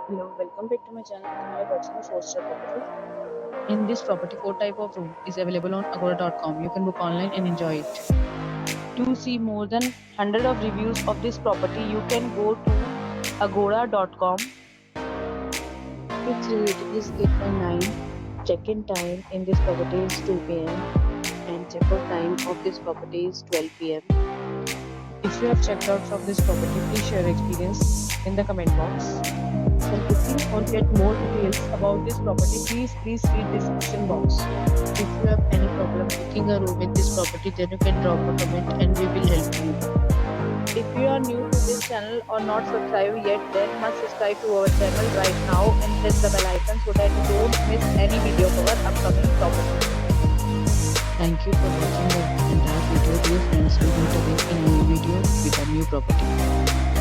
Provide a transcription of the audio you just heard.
Hello, welcome back to my channel. Now you're watching a 4-star property. In this property, four type of room is available on agora.com. You can book online and enjoy it. To see more than 100 of reviews of this property, you can go to agora.com. Its rating is 8.9. Check-in time in this property is 2 p.m. and check-out time of this property is 12 p.m. If you have checked out from this property, please share your experience in the comment box. For booking or get more details about this property, please read description box. If you have any problem booking a room in this property, then you can drop a comment and we will help you. If you are new to this channel or not subscribed yet, then must subscribe to our channel right now and press the bell icon so that you don't miss any video of our upcoming property. Thank you for watching the entire video. Dear friends, we will meet again in a new video with a new property.